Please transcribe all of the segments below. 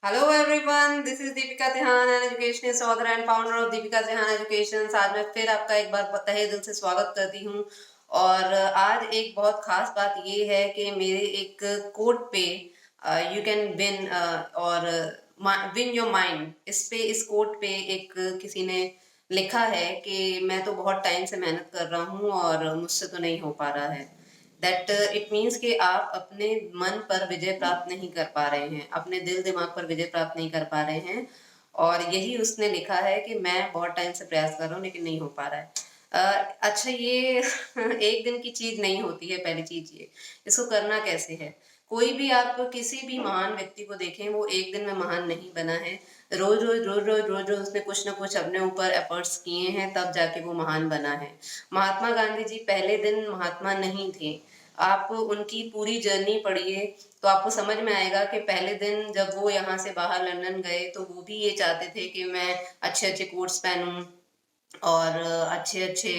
Hello everyone, this is Deepika Tihan, an educationist, author and founder of Deepika Tihan education. आज मैं फिर आपका एक बार तहे दिल से स्वागत करती हूँ। और आज एक बहुत खास बात ये है कि मेरे एक कोट पे यू कैन विन और विन योर माइंड, इस कोट पे एक किसी ने लिखा है कि मैं तो बहुत टाइम से मेहनत कर रहा हूँ और मुझसे तो नहीं हो पा रहा है। दैट इट मीन्स कि आप अपने मन पर विजय प्राप्त नहीं कर पा रहे हैं, अपने दिल दिमाग पर विजय प्राप्त नहीं कर पा रहे हैं। और यही उसने लिखा है कि मैं बहुत टाइम से प्रयास कर रहा हूँ लेकिन नहीं हो पा रहा है। अच्छा, ये एक दिन की चीज नहीं होती है। पहली चीज ये, इसको करना कैसे है। कोई भी आप किसी भी महान व्यक्ति को देखें, वो एक दिन में महान नहीं बना है। रोज रोज रोज रोज रोज रोज उसने कुछ ना कुछ अपने ऊपर एफर्ट्स किए हैं, तब जाके वो महान बना है। महात्मा गांधी जी पहले दिन महात्मा नहीं थे। आप उनकी पूरी जर्नी पढ़िए तो आपको समझ में आएगा कि पहले दिन जब वो यहाँ से बाहर लंदन गए तो वो भी ये चाहते थे कि मैं अच्छे अच्छे कोट्स पहनूं और अच्छे अच्छे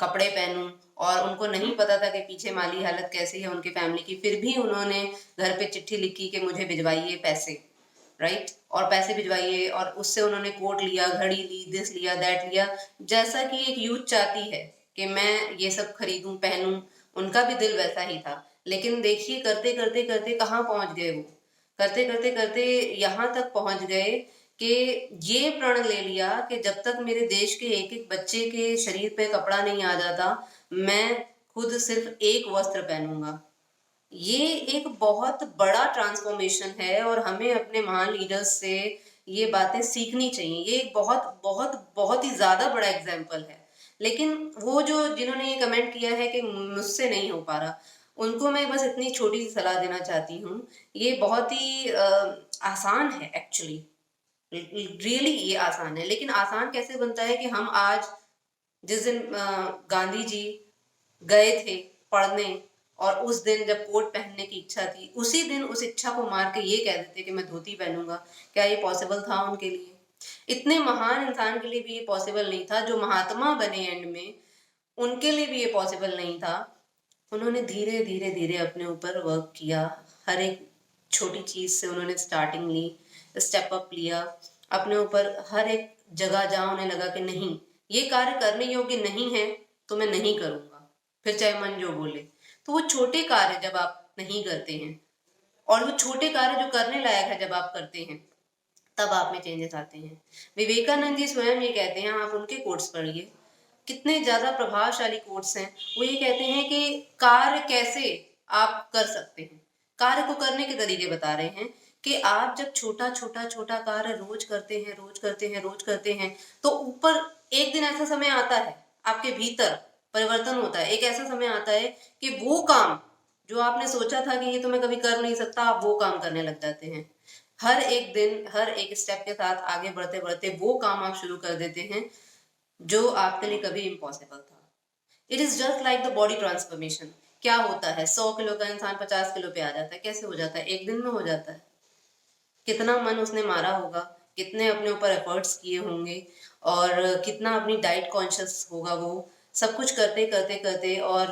कपड़े पहनूं। और उनको नहीं पता था कि पीछे माली हालत कैसी है उनके फैमिली की, फिर भी उन्होंने घर पे चिट्ठी लिखी कि मुझे भिजवाइए पैसे। राइट, और पैसे भिजवाइए, और उससे उन्होंने कोट लिया, घड़ी ली, दिस लिया, दैट लिया। जैसा कि एक यूथ चाहती है कि मैं ये सब खरीदूं पहनूं, उनका भी दिल वैसा ही था। लेकिन देखिए, करते करते करते कहाँ पहुंच गए वो। करते करते करते यहाँ तक पहुंच गए कि ये प्रण ले लिया कि जब तक मेरे देश के एक एक बच्चे के शरीर पे कपड़ा नहीं आ जाता, मैं खुद सिर्फ एक वस्त्र पहनूंगा। ये एक बहुत बड़ा ट्रांसफॉर्मेशन है और हमें अपने महान लीडर्स से ये बातें सीखनी चाहिए। ये एक बहुत बहुत बहुत ही ज्यादा बड़ा एग्जाम्पल है। लेकिन वो जो जिन्होंने ये कमेंट किया है कि मुझसे नहीं हो पा रहा, उनको मैं बस इतनी छोटी सी सलाह देना चाहती हूँ। ये बहुत ही आसान है एक्चुअली। रियली ये आसान है, लेकिन आसान कैसे बनता है कि हम आज जिस दिन गांधी जी गए थे पढ़ने, और उस दिन जब कोट पहनने की इच्छा थी, उसी दिन उस इच्छा को मार के ये कह देते कि मैं धोती पहनूंगा। क्या ये पॉसिबल था उनके लिए? इतने महान इंसान के लिए भी ये पॉसिबल नहीं था। जो महात्मा बने एंड में, उनके लिए भी ये पॉसिबल नहीं था। उन्होंने धीरे धीरे धीरे अपने ऊपर वर्क किया। हर एक छोटी चीज से उन्होंने स्टार्टिंग ली, स्टेप अप लिया अपने ऊपर। हर एक जगह जहां उन्हें लगा कि नहीं, ये कार्य करने योग्य नहीं है, तो मैं नहीं करूंगा, फिर चाहे मन जो बोले। तो वो छोटे कार्य जब आप नहीं करते हैं, और वो छोटे कार्य जो करने लायक है जब आप करते हैं, तब आप में चेंजेस आते हैं। विवेकानंद जी स्वयं ये कहते हैं, आप उनके कोट्स पढ़िए, कितने ज्यादा प्रभावशाली कोट्स हैं। वो ये कहते हैं कि कार्य कैसे आप कर सकते हैं, कार्य को करने के तरीके बता रहे हैं कि आप जब छोटा छोटा छोटा कार्य रोज करते हैं, रोज करते हैं, रोज करते हैं, तो ऊपर एक दिन ऐसा समय आता है, आपके भीतर परिवर्तन होता है। एक ऐसा समय आता है कि वो काम जो आपने सोचा था कि ये तो मैं कभी कर नहीं सकता, आप वो काम करने लग जाते हैं। हर एक दिन हर एक स्टेप के साथ आगे बढ़ते बढ़ते वो काम आप शुरू कर देते हैं जो आपके लिए कभी इम्पॉसिबल था। It is just like the body transformation. क्या होता है, 100 किलो का इंसान 50 किलो पे आ जाता है। कैसे हो जाता है? एक दिन में हो जाता है। कितना मन उसने मारा होगा, कितने अपने ऊपर एफर्ट्स किए होंगे, और कितना अपनी डाइट कॉन्शियस होगा वो, सब कुछ करते करते करते, और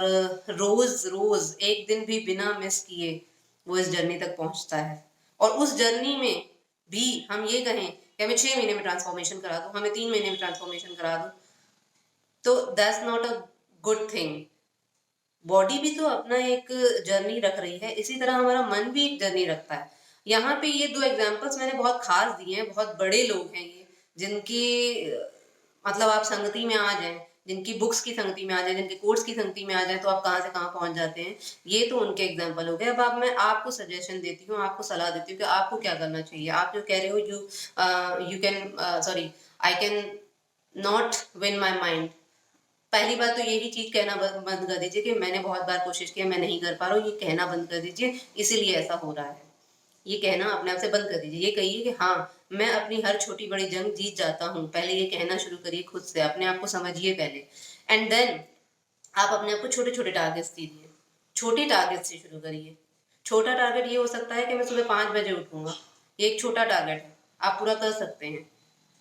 रोज रोज एक दिन भी बिना मिस किए वो इस जर्नी तक पहुंचता है। और उस जर्नी में भी हम ये कहें कि हमें 6 महीने में ट्रांसफॉर्मेशन करा दो, हमें 3 महीने में ट्रांसफॉर्मेशन करा दो, तो that's not a good thing. Body भी तो अपना एक जर्नी रख रही है, इसी तरह हमारा मन भी एक जर्नी रखता है। यहाँ पे ये दो एग्जांपल्स मैंने बहुत खास दिए हैं। बहुत बड़े लोग हैं ये, जिनकी मतलब आप संगति में आ जाएं, जिनकी बुक्स की संगति में आ जाए, जिनके कोर्स की संगति में आ जाए, तो आप कहाँ से कहाँ पहुंच जाते हैं। ये तो उनके एग्जाम्पल हो गए। अब आप मैं आपको सजेशन देती हूँ, आपको सलाह देती हूँ कि आपको क्या करना चाहिए। आप जो कह रहे हो, you can sorry, I can not win my mind. पहली बात तो यही चीज कहना बंद कर दीजिए कि मैंने बहुत बार कोशिश किया, मैं नहीं कर पा रहा हूँ। ये कहना बंद कर दीजिए, इसीलिए ऐसा हो रहा है। ये कहना अपने आप से बंद कर दीजिए। ये कहिए कि हाँ, मैं अपनी हर छोटी बड़ी जंग जीत जाता हूँ। पहले ये कहना शुरू करिए खुद से, अपने आप को समझिए पहले, एंड देन आप अपने आप को छोटे छोटे टारगेट्स दीजिए। छोटे टारगेट से शुरू करिए। छोटा टारगेट ये हो सकता है कि मैं सुबह 5 बजे उठूंगा। ये एक छोटा टारगेट है, आप पूरा कर सकते हैं।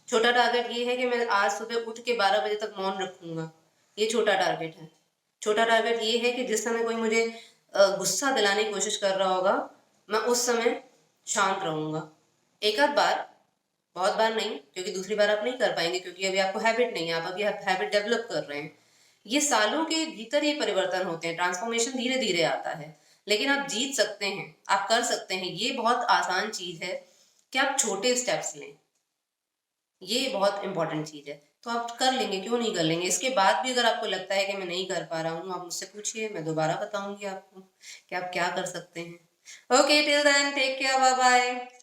छोटा टारगेट ये है कि मैं आज सुबह उठ के 12 बजे तक मौन रखूंगा। ये छोटा टारगेट है। छोटा टारगेट ये है कि जिस समय कोई मुझे गुस्सा दिलाने की कोशिश कर रहा होगा, मैं उस समय शांत रहूंगा। एक आध बार, बहुत बार नहीं, क्योंकि दूसरी बार आप नहीं कर पाएंगे, क्योंकि अभी आपको हैबिट नहीं है, आप अभी हैबिट डेवलप कर रहे हैं। ये सालों के भीतर ये परिवर्तन होते हैं, ट्रांसफॉर्मेशन धीरे धीरे आता है, लेकिन आप जीत सकते हैं, आप कर सकते हैं। ये बहुत आसान चीज है कि आप छोटे स्टेप्स लें, ये बहुत इंपॉर्टेंट चीज है। तो आप कर लेंगे, क्यों नहीं कर लेंगे। इसके बाद भी अगर आपको लगता है कि मैं नहीं कर पा रहा हूँ, आप मुझसे पूछिए, मैं दोबारा बताऊंगी आपको कि आप क्या कर सकते हैं। Okay, till then take care, bye bye.